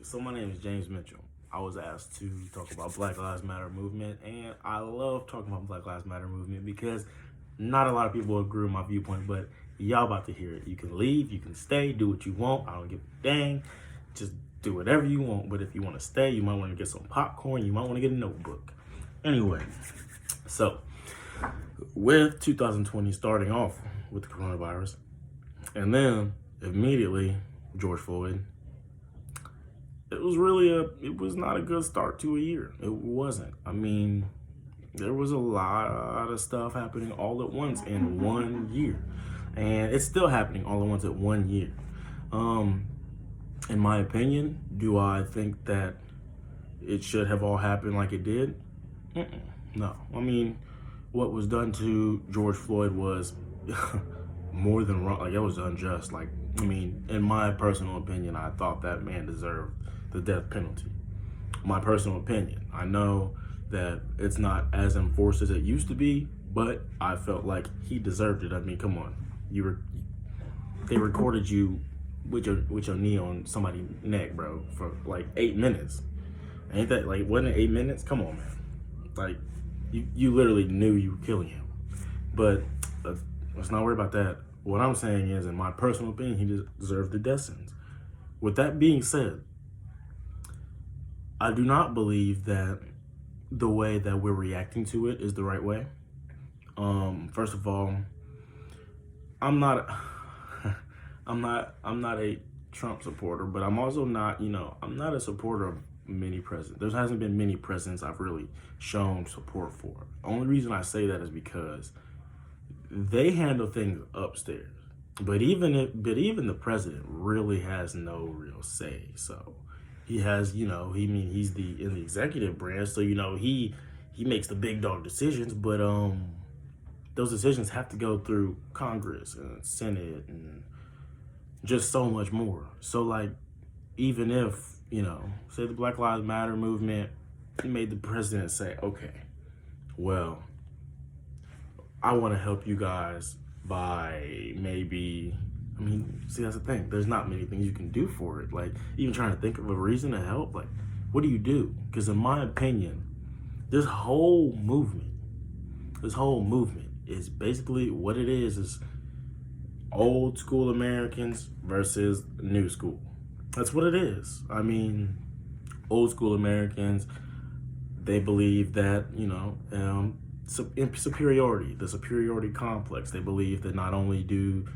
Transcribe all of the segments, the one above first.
So my name is James Mitchell. I was asked to talk about Black Lives Matter movement, and I love talking about Black Lives Matter movement because not a lot of people agree with my viewpoint, but y'all about to hear it. You can leave, you can stay, do what you want. I don't give a dang. Just do whatever you want. But if you want to stay, you might want to get some popcorn. You might want to get a notebook. Anyway, so with 2020 starting off with the coronavirus, and then immediately George Floyd, it was not a good start to a year. It wasn't. I mean, there was a lot of stuff happening all at once in 1 year. And it's still happening all at once at 1 year. In my opinion, do I think that it should have all happened like it did? No. I mean, what was done to George Floyd was more than wrong. Like, it was unjust. Like, I mean, in my personal opinion, I thought that man deserved the death penalty. My personal opinion. I know that it's not as enforced as it used to be, but I felt like he deserved it. I mean, come on. They recorded you with your knee on somebody's neck, bro, for like 8 minutes. Ain't that, like, wasn't it 8 minutes? Come on, man. Like, you literally knew you were killing him. But let's not worry about that. What I'm saying is, in my personal opinion, he deserved the death sentence. With that being said, I do not believe that the way that we're reacting to it is the right way. First of all, I'm not a Trump supporter, but I'm also not, I'm not a supporter of many presidents. There hasn't been many presidents I've really shown support for. The only reason I say that is because they handle things upstairs. But even the president really has no real say. So he has, he's in the executive branch, so he makes the big dog decisions, but those decisions have to go through Congress and Senate and just so much more. So, like, even if, say the Black Lives Matter movement made the president say, okay, well, I want to help you guys by maybe, see, that's the thing. There's not many things you can do for it. Like, even trying to think of a reason to help, like, what do you do? Because in my opinion, this whole movement is basically what it is old school Americans versus new school. That's what it is. I mean, old school Americans, they believe that, superiority, the superiority complex. They believe that not only do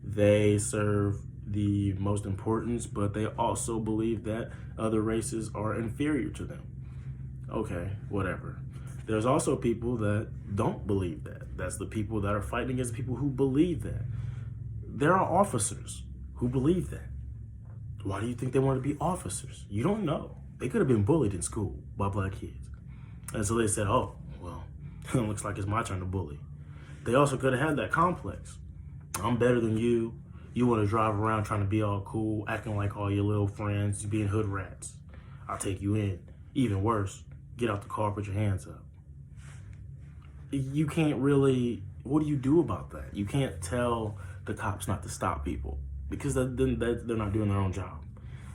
they serve the most importance, but they also believe that other races are inferior to them. Okay, whatever. There's also people that don't believe that. That's the people that are fighting against people who believe that. There are officers who believe that. Why do you think they want to be officers? You don't know. They could have been bullied in school by black kids. And so they said, oh, well, it looks like it's my turn to bully. They also could have had that complex. I'm better than you. You want to drive around trying to be all cool, acting like all your little friends, being hood rats. I'll take you in. Even worse, get out the car, put your hands up. You can't really, what do you do about that? You can't tell the cops not to stop people because they're not doing their own job.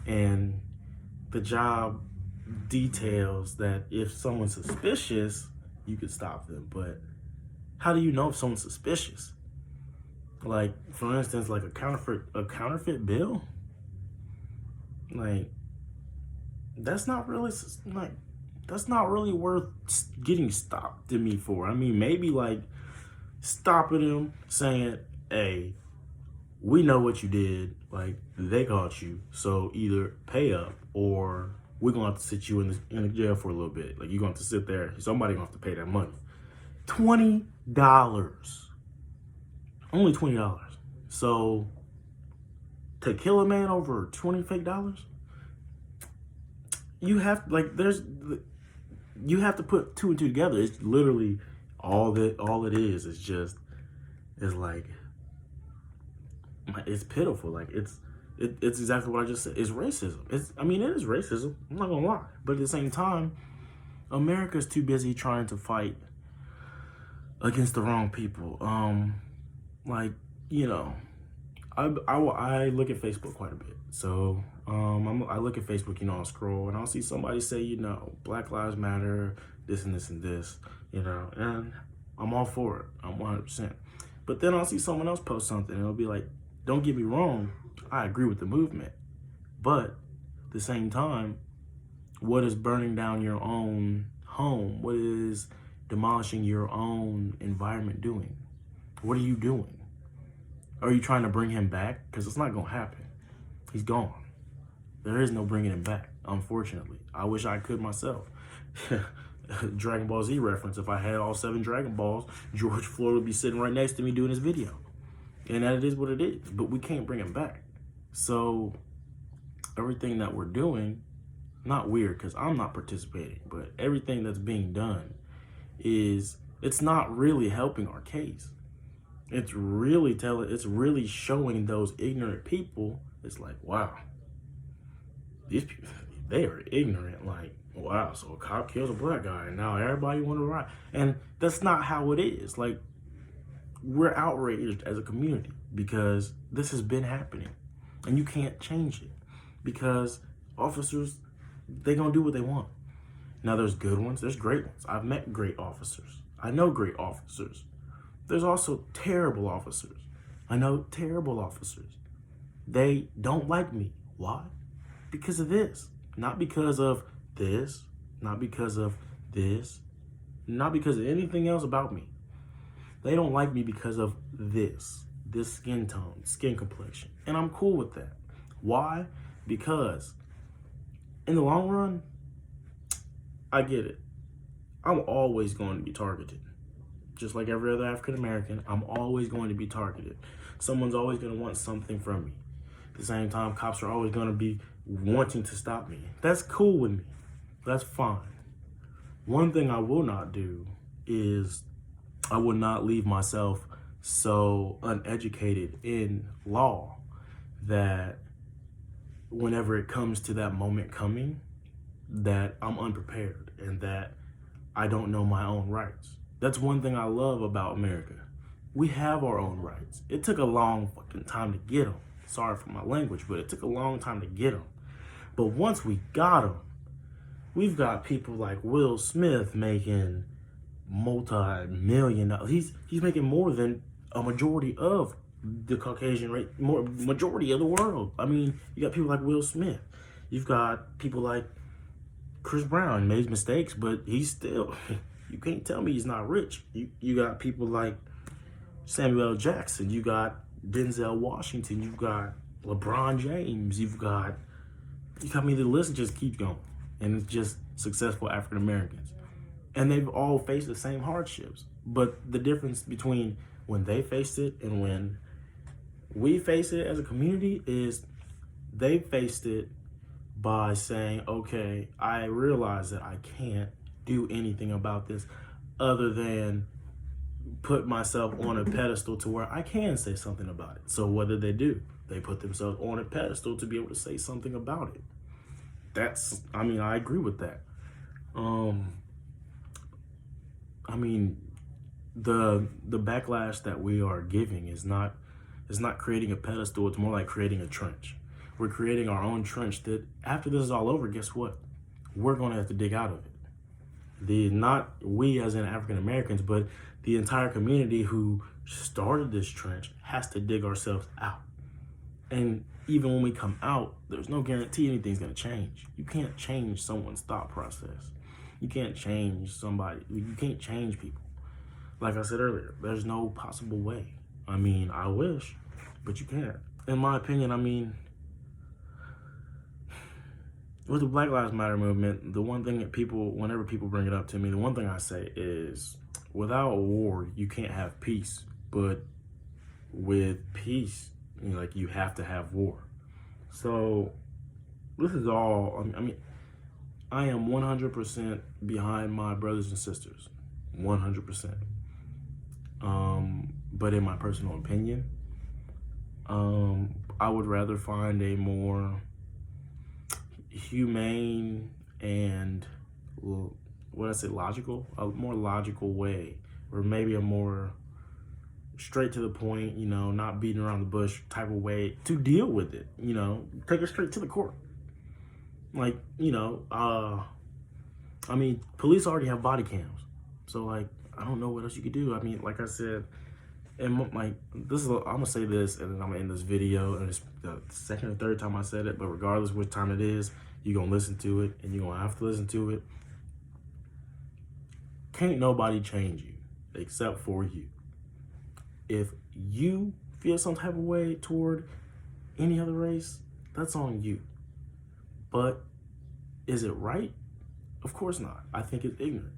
And the job details that if someone's suspicious, you could stop them. But how do you know if someone's suspicious? Like, for instance, like a counterfeit bill? Like, that's not really worth getting stopped to me for. I mean, maybe like stopping them, saying, hey, we know what you did. Like, they caught you. So either pay up or we're going to have to sit you in the jail for a little bit. Like, you're going to have to sit there. Somebody's going to have to pay that money. $20. Only $20. So to kill a man over $20 fake dollars, you have to put two and two together. It's literally all it is like, it's pitiful. Like, it's exactly what I just said. It's racism. It is racism. I'm not gonna lie. But at the same time, America's too busy trying to fight against the wrong people. I look at Facebook quite a bit. So I look at Facebook, I'll scroll and I'll see somebody say, Black Lives Matter, this and this and this, and I'm all for it. I'm 100%. But then I'll see someone else post something and it'll be like, don't get me wrong, I agree with the movement. But at the same time, what is burning down your own home? What is demolishing your own environment doing? What are you doing? Are you trying to bring him back? Because it's not going to happen. He's gone. There is no bringing him back, unfortunately. I wish I could myself. Dragon Ball Z reference. If I had all 7 Dragon Balls, George Floyd would be sitting right next to me doing his video. And that is what it is. But we can't bring him back. So everything that we're doing, not weird because I'm not participating, but everything that's being done it's not really helping our case. It's really showing those ignorant people, it's like, wow, these people, they are ignorant. Like, wow, so a cop kills a black guy and now everybody want to riot. And that's not how it is. Like, we're outraged as a community because this has been happening and you can't change it because officers, they're going to do what they want. Now, there's good ones, there's great ones. I've met great officers. I know great officers. There's also terrible officers. I know terrible officers. They don't like me. Why? Because of this. Not because of this. Not because of this. Not because of anything else about me. They don't like me because of this skin tone, skin complexion. And I'm cool with that. Why? Because in the long run, I get it. I'm always going to be targeted. Just like every other African American, I'm always going to be targeted. Someone's always going to want something from me. At the same time, cops are always going to be wanting to stop me. That's cool with me. That's fine. One thing I will not do is I will not leave myself so uneducated in law that whenever it comes to that moment coming, that I'm unprepared and that I don't know my own rights. That's one thing I love about America. We have our own rights. It took a long fucking time to get them. Sorry for my language, but it took a long time to get them. But once we got them, we've got people like Will Smith making multi-million dollars. He's making more than a majority of the Caucasian race, majority of the world. I mean, you got people like Will Smith. You've got people like Chris Brown made mistakes, but he's still, you can't tell me he's not rich. You got people like Samuel L. Jackson, you got Denzel Washington, you've got LeBron James, you got me, the list just keeps going. And it's just successful African Americans. And they've all faced the same hardships. But the difference between when they faced it and when we face it as a community is they faced it by saying, okay, I realize that I can't do anything about this other than put myself on a pedestal to where I can say something about it. So what did they do? They put themselves on a pedestal to be able to say something about it. I agree with that. The backlash that we are giving is not creating a pedestal. It's more like creating a trench. We're creating our own trench that after this is all over, guess what? We're going to have to dig out of it. Not we as in African Americans, but the entire community who started this trench has to dig ourselves out. And even when we come out, there's no guarantee anything's going to change. You can't change someone's thought process. You can't change somebody. You can't change people. Like I said earlier, there's no possible way. I wish, but you can't. In my opinion, with the Black Lives Matter movement, the one thing that whenever people bring it up to me, the one thing I say is, without war, you can't have peace. But with peace, you have to have war. So this is all, I am 100% behind my brothers and sisters, 100%. But in my personal opinion, I would rather find a more humane and, a more logical way, or maybe a more straight to the point, you know, not beating around the bush type of way to deal with it, you know, take it straight to the court. Like, you know, I mean, police already have body cams. So, like, I don't know what else you could do. I mean, like I said, and like, this is, I'm gonna say this and then I'm gonna end this video, and it's the second or third time I said it, but regardless which time it is, you're gonna listen to it and you're gonna have to listen to it. Can't nobody change you except for you. If you feel some type of way toward any other race, that's on you. But is it right? Of course not. I think it's ignorant.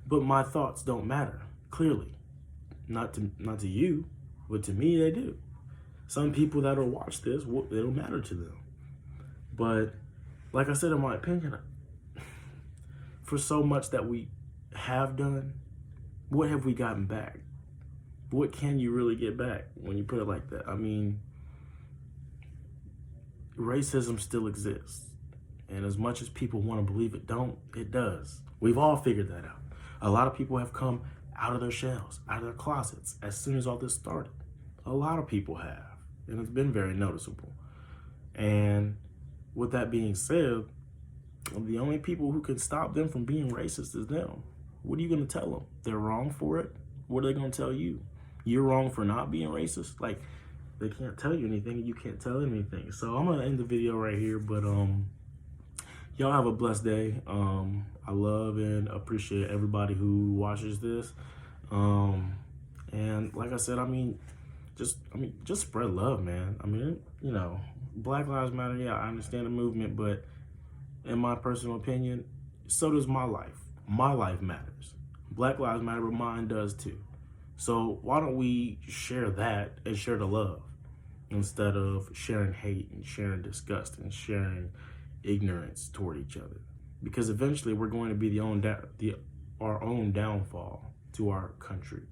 But my thoughts don't matter, clearly. Not to you, but to me they do. Some people that'll watch this, it'll matter to them. But like I said, in my opinion, for so much that we have done, what have we gotten back? What can you really get back when you put it like that? I mean, racism still exists. And as much as people want to believe it don't, it does. We've all figured that out. A lot of people have come out of their shells, out of their closets, as soon as all this started. A lot of people have, and it's been very noticeable. And with that being said, the only people who can stop them from being racist is them. What are you going to tell them? They're wrong for it? What are they going to tell you? You're wrong for not being racist? Like, they can't tell you anything, and you can't tell them anything. So I'm going to end the video right here, but y'all have a blessed day. I love and appreciate everybody who watches this. And like I said, I mean, just spread love, man. I mean, you know, Black Lives Matter, yeah, I understand the movement, but in my personal opinion, so does my life. My life matters. Black Lives Matter, but mine does too. So why don't we share that and share the love instead of sharing hate and sharing disgust and sharing ignorance toward each other? Because eventually we're going to be our own downfall to our country.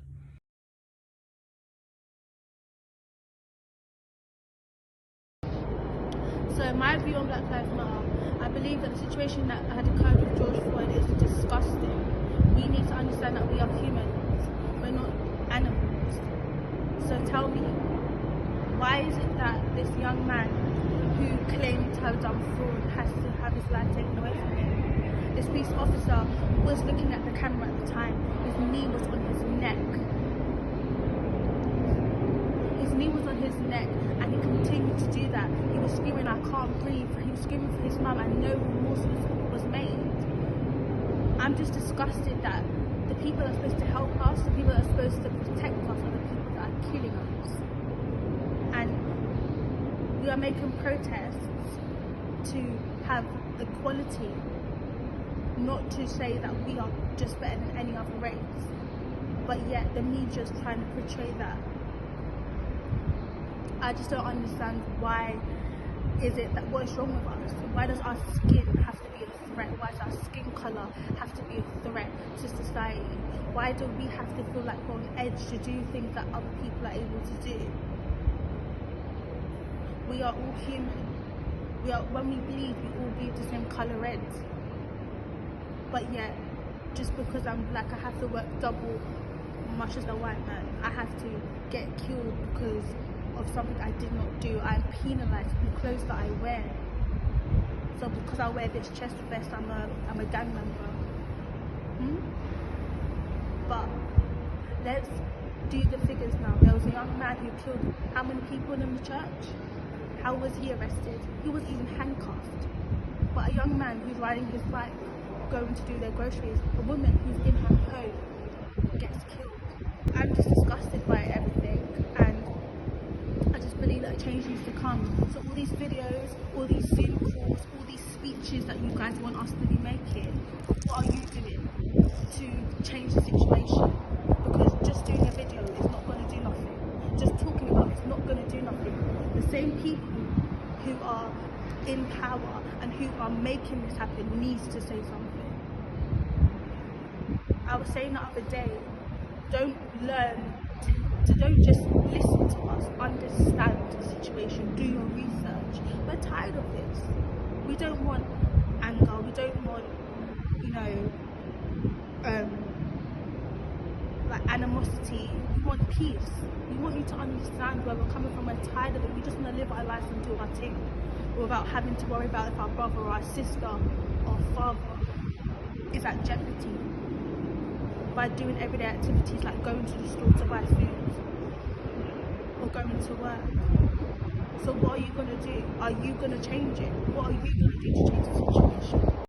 So my view on Black Lives Matter, I believe that the situation that had occurred with George Floyd is disgusting. We need to understand that we are humans, we're not animals. So tell me, why is it that this young man who claimed to have done fraud has to have his life taken away from him? This police officer was looking at the camera at the time. His knee was on his neck. His knee was on his neck, and he continued to do that. He was screaming, "I can't breathe." He was screaming for his mum, and no remorse was made. I'm just disgusted that the people that are supposed to help us, the people that are supposed to protect us, are the people that are killing us. And we are making protests to have equality, not to say that we are just better than any other race, but yet the media's trying to portray that. I just don't understand why is it that what is wrong with us? Why does our skin have to be a threat? Why does our skin colour have to be a threat to society? Why do we have to feel like we're on edge to do things that other people are able to do? We are all human. When we bleed, we all bleed the same colour red. But yet, just because I'm black, I have to work double much as a white man. I have to get killed because of something I did not do. I'm penalised for the clothes that I wear. So because I wear this chest vest, I'm a gang member. But let's do the figures now. There was a young man who killed how many people in the church? How was he arrested? He was even handcuffed. But a young man who's riding his bike, going to do their groceries, a woman who's in her home gets killed. I'm just disgusted by everything, and I just believe that change needs to come. So all these videos, all these Zoom calls, all these speeches that you guys want us to be making, what are you doing to change the situation? Because just doing a video is not going to do nothing. Just talking about it is not going to do nothing. The same people who are in power and who are making this happen needs to say something. I was saying the other day, don't just listen to us, understand the situation, do your research. We're tired of this. We don't want anger, we don't want, like animosity. We want peace. We want you to understand where we're coming from. We're tired of it. We just want to live our lives and do our thing without having to worry about if our brother or our sister or father is at jeopardy by doing everyday activities like going to the store to buy food or going to work. So what are you going to do? Are you going to change it? What are you going to do to change the situation?